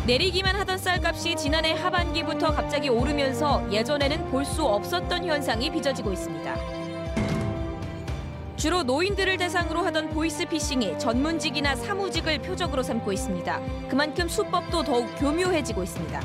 내리기만 하던 쌀값이 지난해 하반기부터 갑자기 오르면서 예전에는 볼 수 없었던 현상이 빚어지고 있습니다. 주로 노인들을 대상으로 하던 보이스피싱이 전문직이나 사무직을 표적으로 삼고 있습니다. 그만큼 수법도 더욱 교묘해지고 있습니다.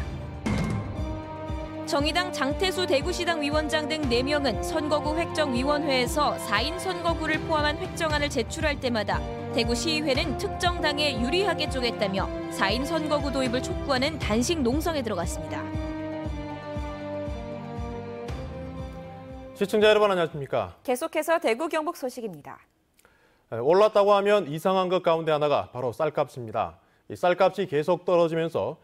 정의당 장태수 대구시당 위원장 등 4명은 선거구 획정위원회에서 4인 선거구를 포함한 획정안을 제출할 때마다 대구시의회는 특정 당에 유리하게 쪼갰다며 4인 선거구 도입을 촉구하는 단식 농성에 들어갔습니다. 시청자 여러분 안녕하십니까? 계속해서 대구 경북 소식입니다. 올랐다고 하면 이상한 것 가운데 하나가 바로 쌀값입니다. 이 쌀값이 계속 떨어지면서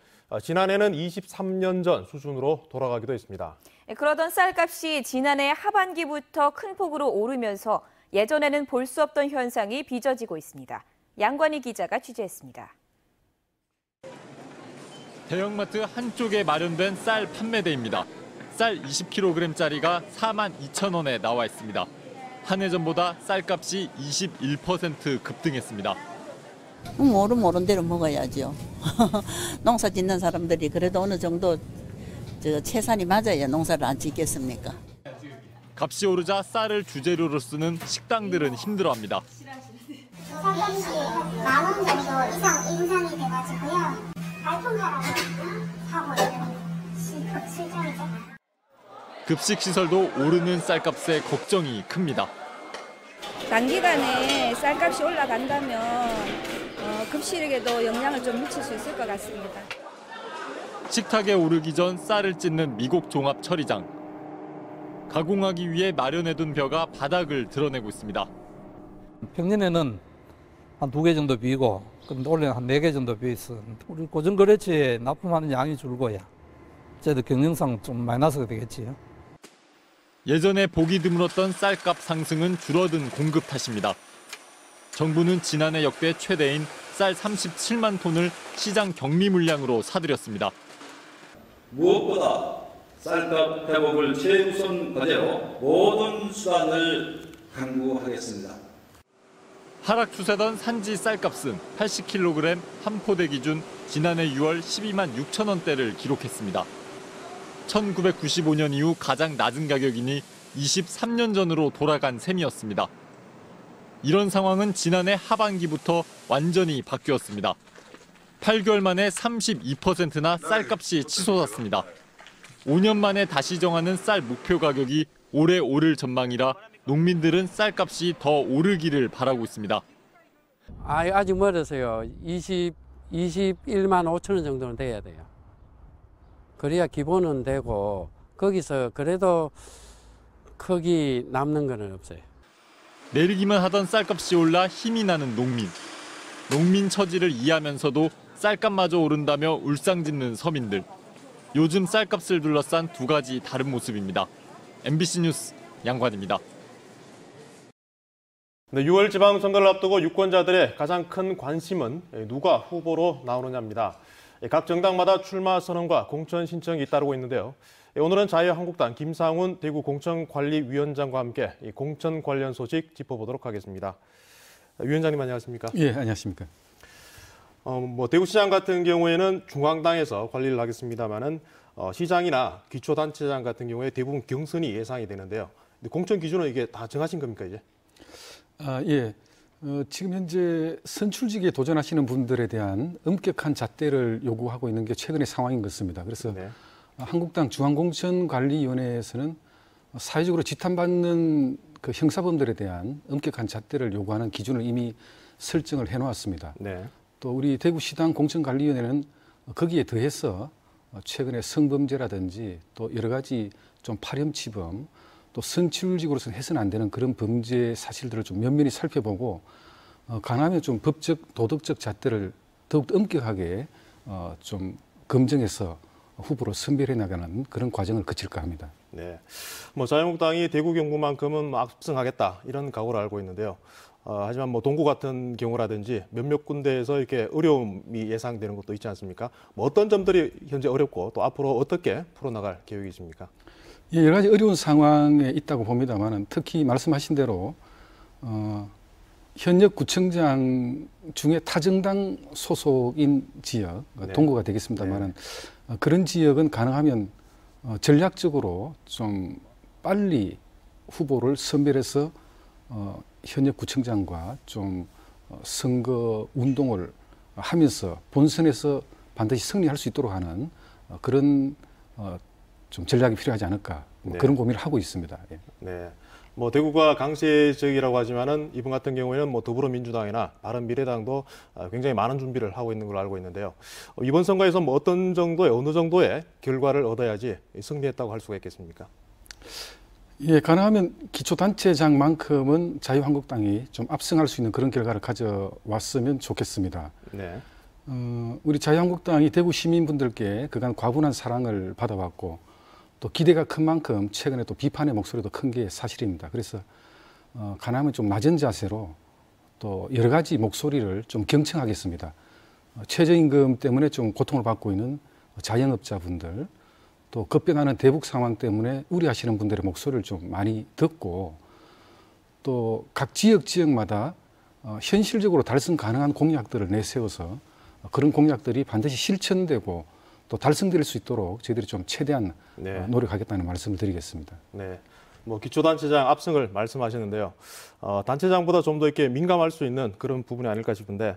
지난해는 23년 전 수준으로 돌아가기도 했습니다. 그러던 쌀값이 지난해 하반기부터 큰 폭으로 오르면서 예전에는 볼 수 없던 현상이 빚어지고 있습니다. 양관희 기자가 취재했습니다. 대형마트 한쪽에 마련된 쌀 판매대입니다. 쌀 20kg짜리가 42,000원에 나와 있습니다. 한 해 전보다 쌀값이 21% 급등했습니다. 모른 대로 먹어야죠. 농사 짓는 사람들이 그래도 어느 정도 채산이 맞아야 농사를 안 짓겠습니까? 값이 오르자 쌀을 주재료로 쓰는 식당들은 힘들어합니다. 쌀값이 10,000원 정도 인상이 돼가지고요. 발품사라고 하고 있는 실정이죠. 급식 시설도 오르는 쌀값에 걱정이 큽니다. 단기간에 쌀값이 올라간다면 급식에도 영향을 좀 미칠 수 있을 것 같습니다. 식탁에 오르기 전 쌀을 찢는 미곡 종합 처리장. 가공하기 위해 마련해둔 벼가 바닥을 드러내고 있습니다. 평년에는 한 2개 정도 비고, 근데 올해는 한 4개 정도 비있어. 우리 고정거래처에 납품하는 양이 줄고야. 어쨌든 경영상 좀 마이너스가 되겠지요. 예전에 보기 드물었던 쌀값 상승은 줄어든 공급 탓입니다. 정부는 지난해 역대 최대인 쌀 37만 톤을 시장 격리 물량으로 사들였습니다. 무엇보다 쌀값 회복을 최우선 과제로 모든 수단을 강구하겠습니다. 하락 추세던 산지 쌀값은 80kg 한 포대 기준 지난해 6월 12만 6천 원대를 기록했습니다. 1995년 이후 가장 낮은 가격이니 23년 전으로 돌아간 셈이었습니다. 이런 상황은 지난해 하반기부터 완전히 바뀌었습니다. 8개월 만에 32%나 쌀값이 치솟았습니다. 5년 만에 다시 정하는 쌀 목표 가격이 올해 오를 전망이라 농민들은 쌀값이 더 오르기를 바라고 있습니다. 아직 멀어서요. 21만 5천 원 정도는 돼야 돼요. 그래야 기본은 되고 거기서 그래도 크게 남는 건 없어요. 내리기만 하던 쌀값이 올라 힘이 나는 농민. 농민 처지를 이해하면서도 쌀값마저 오른다며 울상짓는 서민들. 요즘 쌀값을 둘러싼 두 가지 다른 모습입니다. MBC 뉴스 양관입니다. 네, 6월 지방선거를 앞두고 유권자들의 가장 큰 관심은 누가 후보로 나오느냐입니다. 각 정당마다 출마 선언과 공천 신청이 잇따르고 있는데요. 오늘은 자유한국당 김상훈 대구 공천관리위원장과 함께 이 공천 관련 소식 짚어보도록 하겠습니다. 위원장님 안녕하십니까? 예, 안녕하십니까? 대구시장 같은 경우에는 중앙당에서 관리를 하겠습니다만은 시장이나 기초단체장 같은 경우에 대부분 경선이 예상이 되는데요. 공천 기준은 이게 다 정하신 겁니까 이제? 예. 지금 현재 선출직에 도전하시는 분들에 대한 엄격한 잣대를 요구하고 있는 게 최근의 상황인 것 같습니다. 그래서 네. 한국당 중앙공천관리위원회에서는 사회적으로 지탄받는 그 형사범들에 대한 엄격한 잣대를 요구하는 기준을 이미 설정을 해놓았습니다. 네. 또 우리 대구시당 공천관리위원회는 거기에 더해서 최근에 성범죄라든지 또 여러 가지 좀 파렴치범 또 선출직으로서는 해서는 안 되는 그런 범죄 사실들을 좀 면면히 살펴보고 가능하면 좀 법적, 도덕적 잣대를 더욱 엄격하게 좀 검증해서 후보로 선별해 나가는 그런 과정을 거칠까 합니다. 네, 자유한국당이 대구 경북만큼은 압승하겠다 이런 각오를 알고 있는데요. 하지만 동구 같은 경우라든지 몇몇 군데에서 이렇게 어려움이 예상되는 것도 있지 않습니까? 어떤 점들이 현재 어렵고 또 앞으로 어떻게 풀어나갈 계획이십니까? 예, 여러 가지 어려운 상황에 있다고 봅니다만 특히 말씀하신 대로 현역 구청장 중에 타정당 소속인 지역, 네. 동구가 되겠습니다만은 그런 지역은 가능하면 전략적으로 좀 빨리 후보를 선별해서 현역 구청장과 좀 선거 운동을 하면서 본선에서 반드시 승리할 수 있도록 하는 그런 좀 전략이 필요하지 않을까 네. 그런 고민을 하고 있습니다. 예. 네. 뭐 대구가 강세적이라고 하지만은 이번 같은 경우에는 뭐 더불어민주당이나 바른미래당도 굉장히 많은 준비를 하고 있는 걸로 알고 있는데요. 이번 선거에서 뭐 어느 정도의 결과를 얻어야지 승리했다고 할 수가 있겠습니까? 예, 가능하면 기초단체장만큼은 자유한국당이 좀 압승할 수 있는 그런 결과를 가져왔으면 좋겠습니다. 네. 우리 자유한국당이 대구 시민분들께 그간 과분한 사랑을 받아왔고 또 기대가 큰 만큼 최근에 또 비판의 목소리도 큰 게 사실입니다. 그래서 가능하면 좀 낮은 자세로 또 여러 가지 목소리를 좀 경청하겠습니다. 최저임금 때문에 좀 고통을 받고 있는 자영업자분들, 또 급변하는 대북 상황 때문에 우려하시는 분들의 목소리를 좀 많이 듣고 또 각 지역마다 현실적으로 달성 가능한 공약들을 내세워서 그런 공약들이 반드시 실천되고 또 달성될 수 있도록 저희들이 좀 최대한 노력하겠다는 말씀을 드리겠습니다. 네. 뭐 기초단체장 압승을 말씀하셨는데요. 단체장보다 좀 더 이렇게 민감할 수 있는 그런 부분이 아닐까 싶은데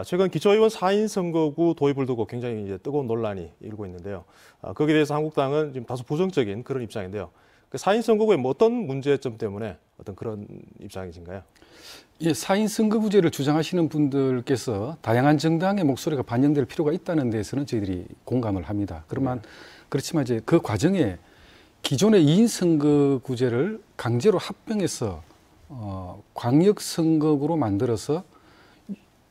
최근 기초의원 4인 선거구 도입을 두고 굉장히 이제 뜨거운 논란이 일고 있는데요. 거기에 대해서 한국당은 지금 다소 부정적인 그런 입장인데요. 그 4인 선거구에 뭐 어떤 문제점 때문에 어떤 그런 입장이신가요? 예, 4인 선거구제를 주장하시는 분들께서 다양한 정당의 목소리가 반영될 필요가 있다는 데에서는 저희들이 공감을 합니다. 그렇지만 이제 그 과정에 기존의 2인 선거구제를 강제로 합병해서 광역 선거구로 만들어서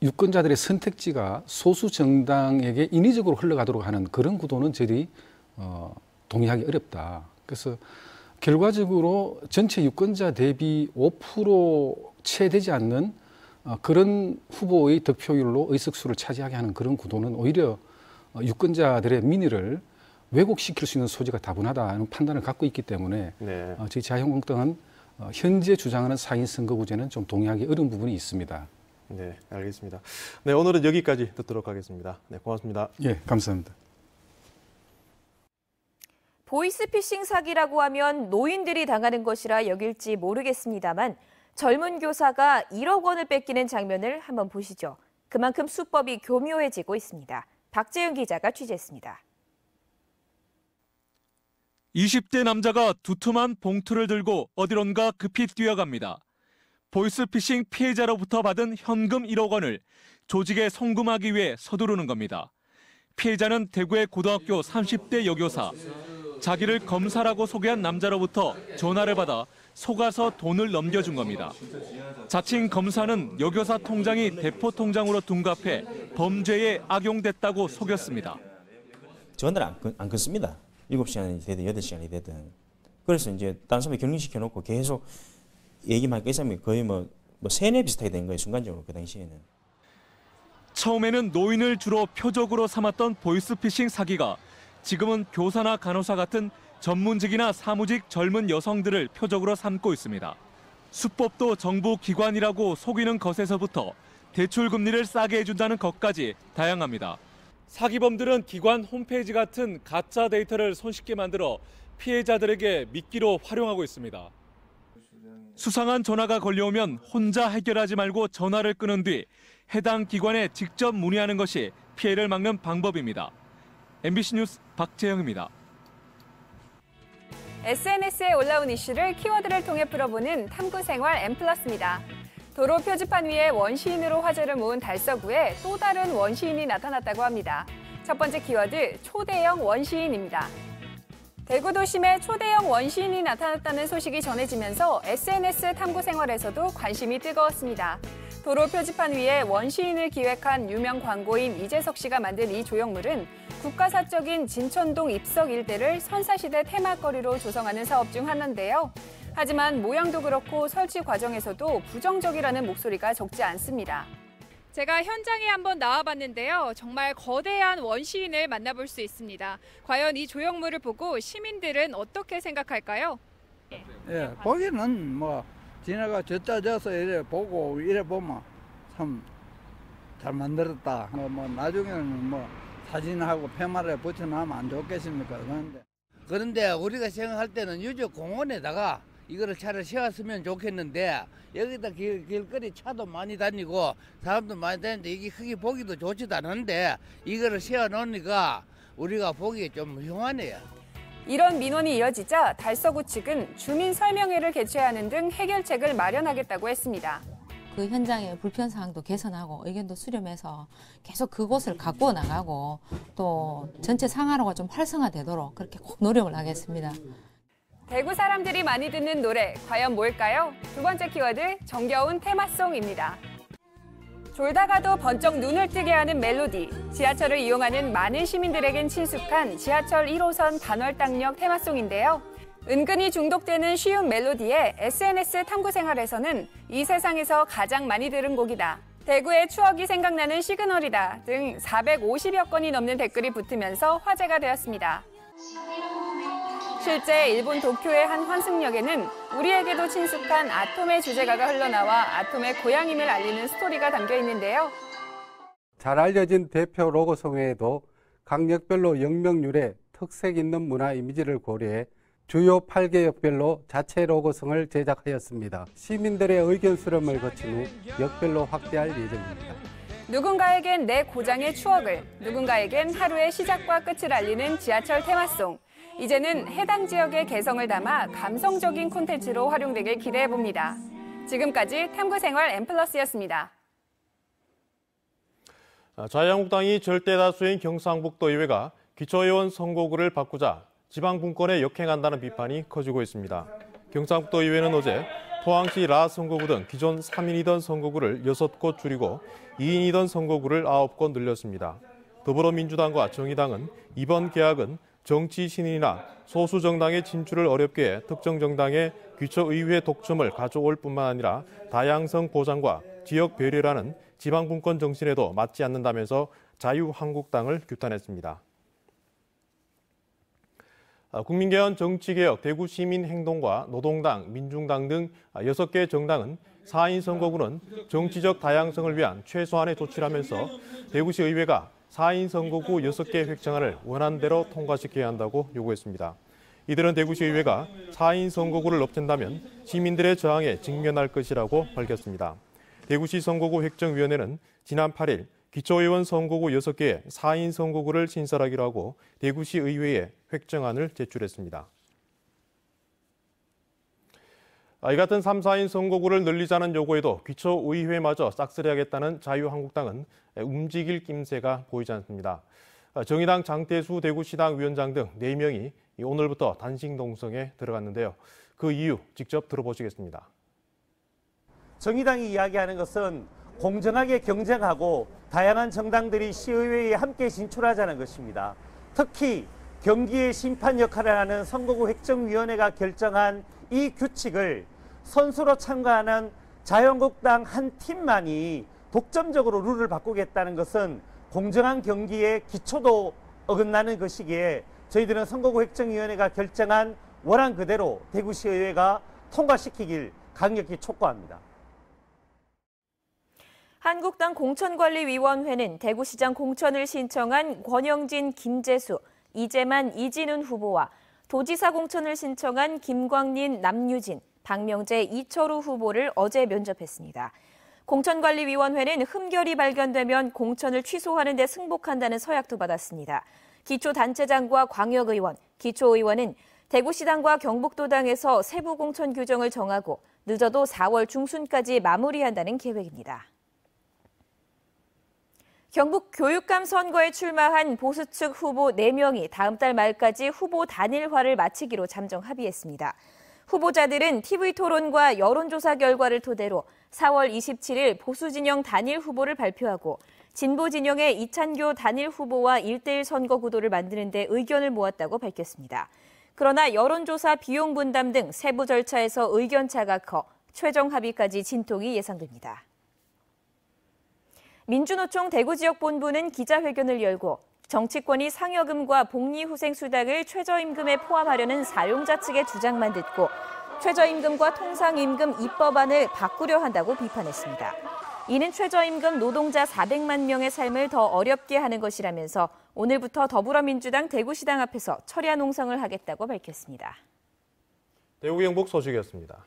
유권자들의 선택지가 소수 정당에게 인위적으로 흘러가도록 하는 그런 구도는 저희들이 동의하기 어렵다. 그래서 결과적으로 전체 유권자 대비 5% 채 되지 않는 그런 후보의 득표율로 의석수를 차지하게 하는 그런 구도는 오히려 유권자들의 민의를 왜곡시킬 수 있는 소지가 다분하다는 판단을 갖고 있기 때문에 저희 자유한국당은 현재 주장하는 4인 선거구제는 좀 동의하기 어려운 부분이 있습니다. 네, 알겠습니다. 네, 오늘은 여기까지 듣도록 하겠습니다. 네, 고맙습니다. 예, 감사합니다. 보이스피싱 사기라고 하면 노인들이 당하는 것이라 여길지 모르겠습니다만 젊은 교사가 1억 원을 뺏기는 장면을 한번 보시죠. 그만큼 수법이 교묘해지고 있습니다. 박재윤 기자가 취재했습니다. 20대 남자가 두툼한 봉투를 들고 어디론가 급히 뛰어갑니다. 보이스피싱 피해자로부터 받은 현금 1억 원을 조직에 송금하기 위해 서두르는 겁니다. 피해자는 대구의 고등학교 30대 여교사. 자기를 검사라고 소개한 남자로부터 전화를 받아 속아서 돈을 넘겨준 겁니다. 자칭 검사는 여교사 통장이 대포 통장으로 둔갑해 범죄에 악용됐다고 속였습니다. 전화를 안 끊습니다. 7시간이 되든 8시간이 되든. 그래서 이제 다른 사람이 격리시켜놓고 계속 얘기만 하니까 이 사람이 거의 뭐 세뇌 비슷하게 된 거예요. 순간적으로 그 당시에는. 처음에는 노인을 주로 표적으로 삼았던 보이스피싱 사기가 지금은 교사나 간호사 같은 전문직이나 사무직 젊은 여성들을 표적으로 삼고 있습니다. 수법도 정부 기관이라고 속이는 것에서부터 대출 금리를 싸게 해준다는 것까지 다양합니다. 사기범들은 기관 홈페이지 같은 가짜 데이터를 손쉽게 만들어 피해자들에게 미끼로 활용하고 있습니다. 수상한 전화가 걸려오면 혼자 해결하지 말고 전화를 끊은 뒤 해당 기관에 직접 문의하는 것이 피해를 막는 방법입니다. MBC 뉴스 박재영입니다. SNS에 올라온 이슈를 키워드를 통해 풀어보는 탐구생활 M+입니다. 도로 표지판 위에 원시인으로 화제를 모은 달서구에 또 다른 원시인이 나타났다고 합니다. 첫 번째 키워드, 초대형 원시인입니다. 대구 도심에 초대형 원시인이 나타났다는 소식이 전해지면서 SNS 탐구생활에서도 관심이 뜨거웠습니다. 도로 표지판 위에 원시인을 기획한 유명 광고인 이재석 씨가 만든 이 조형물은 국가사적인 진천동 입석 일대를 선사시대 테마거리로 조성하는 사업 중 하나인데요. 하지만 모양도 그렇고 설치 과정에서도 부정적이라는 목소리가 적지 않습니다. 제가 현장에 한번 나와봤는데요. 정말 거대한 원시인을 만나볼 수 있습니다. 과연 이 조형물을 보고 시민들은 어떻게 생각할까요? 예, 보기는 뭐 지네가 젖짜져서 이래 보고 이래 보면 참 잘 만들었다. 뭐 나중에는 뭐 사진하고 폐말에 붙여놓으면 안 좋겠습니까? 그런데 우리가 생각할 때는 유적 공원에다가 이거를 차를 세웠으면 좋겠는데 여기다 길거리 차도 많이 다니고 사람도 많이 다니는데 이게 크게 보기도 좋지도 않은데 이거를 세워놓으니까 우리가 보기에 좀 흉하네요. 이런 민원이 이어지자 달서구 측은 주민 설명회를 개최하는 등 해결책을 마련하겠다고 했습니다. 그 현장의 불편사항도 개선하고 의견도 수렴해서 계속 그곳을 가꾸어 나가고 또 전체 상하로가 좀 활성화되도록 그렇게 꼭 노력을 하겠습니다. 대구 사람들이 많이 듣는 노래 과연 뭘까요? 두 번째 키워드 정겨운 테마송입니다. 졸다가도 번쩍 눈을 뜨게 하는 멜로디, 지하철을 이용하는 많은 시민들에겐 친숙한 지하철 1호선 단월당역 테마송인데요. 은근히 중독되는 쉬운 멜로디에 SNS 탐구생활에서는 이 세상에서 가장 많이 들은 곡이다, 대구의 추억이 생각나는 시그널이다 등 450여 건이 넘는 댓글이 붙으면서 화제가 되었습니다. 실제 일본 도쿄의 한 환승역에는 우리에게도 친숙한 아톰의 주제가가 흘러나와 아톰의 고향임을 알리는 스토리가 담겨 있는데요. 잘 알려진 대표 로고송 외에도 강역별로 역명률의 특색 있는 문화 이미지를 고려해 주요 8개 역별로 자체 로고송을 제작하였습니다. 시민들의 의견 수렴을 거친 후 역별로 확대할 예정입니다. 누군가에겐 내 고장의 추억을, 누군가에겐 하루의 시작과 끝을 알리는 지하철 테마송. 이제는 해당 지역의 개성을 담아 감성적인 콘텐츠로 활용되길 기대해봅니다. 지금까지 탐구생활 M+였습니다. 자유한국당이 절대다수인 경상북도 의회가 기초의원 선거구를 바꾸자 지방분권에 역행한다는 비판이 커지고 있습니다. 경상북도 의회는 어제 포항시 라 선거구 등 기존 3인이던 선거구를 6곳 줄이고 2인이던 선거구를 9곳 늘렸습니다. 더불어민주당과 정의당은 이번 개혁은 정치 신인이나 소수 정당의 진출을 어렵게 해 특정 정당의 기초의회 독점을 가져올 뿐만 아니라 다양성 보장과 지역 배려라는 지방분권 정신에도 맞지 않는다면서 자유한국당을 규탄했습니다. 국민개헌 정치개혁 대구시민행동과 노동당, 민중당 등 6개 정당은 4인 선거구는 정치적 다양성을 위한 최소한의 조치라면서 대구시 의회가 4인 선거구 6개 획정안을 원안대로 통과시켜야 한다고 요구했습니다. 이들은 대구시 의회가 4인 선거구를 없앤다면 시민들의 저항에 직면할 것이라고 밝혔습니다. 대구시 선거구 획정위원회는 지난 8일 기초의원 선거구 6개의 4인 선거구를 신설하기로 하고 대구시 의회에 획정안을 제출했습니다. 이 같은 3, 4인 선거구를 늘리자는 요구에도 기초의회마저 싹쓸이하겠다는 자유한국당은 움직일 낌새가 보이지 않습니다. 정의당 장태수 대구시당 위원장 등 4명이 오늘부터 단식 농성에 들어갔는데요. 그 이유 직접 들어보시겠습니다. 정의당이 이야기하는 것은 공정하게 경쟁하고 다양한 정당들이 시의회에 함께 진출하자는 것입니다. 특히 경기의 심판 역할을 하는 선거구 획정위원회가 결정한 이 규칙을 선수로 참가하는 자유한국당 한 팀만이 독점적으로 룰을 바꾸겠다는 것은 공정한 경기의 기초도 어긋나는 것이기에 저희들은 선거구 획정위원회가 결정한 원안 그대로 대구시의회가 통과시키길 강력히 촉구합니다. 한국당 공천관리위원회는 대구시장 공천을 신청한 권영진, 김재수, 이재만, 이진훈 후보와 도지사 공천을 신청한 김광린, 남유진, 박명재, 이철우 후보를 어제 면접했습니다. 공천관리위원회는 흠결이 발견되면 공천을 취소하는 데 승복한다는 서약도 받았습니다. 기초단체장과 광역의원, 기초의원은 대구시당과 경북도당에서 세부 공천 규정을 정하고 늦어도 4월 중순까지 마무리한다는 계획입니다. 경북 교육감 선거에 출마한 보수 측 후보 4명이 다음 달 말까지 후보 단일화를 마치기로 잠정 합의했습니다. 후보자들은 TV토론과 여론조사 결과를 토대로 4월 27일 보수 진영 단일 후보를 발표하고 진보 진영의 이찬교 단일 후보와 1대1 선거 구도를 만드는 데 의견을 모았다고 밝혔습니다. 그러나 여론조사 비용 분담 등 세부 절차에서 의견차가 커 최종 합의까지 진통이 예상됩니다. 민주노총 대구지역본부는 기자회견을 열고 정치권이 상여금과 복리후생수당을 최저임금에 포함하려는 사용자 측의 주장만 듣고 최저임금과 통상임금 입법안을 바꾸려 한다고 비판했습니다. 이는 최저임금 노동자 400만 명의 삶을 더 어렵게 하는 것이라면서 오늘부터 더불어민주당 대구시당 앞에서 철야 농성을 하겠다고 밝혔습니다. 대구 경북 소식이었습니다.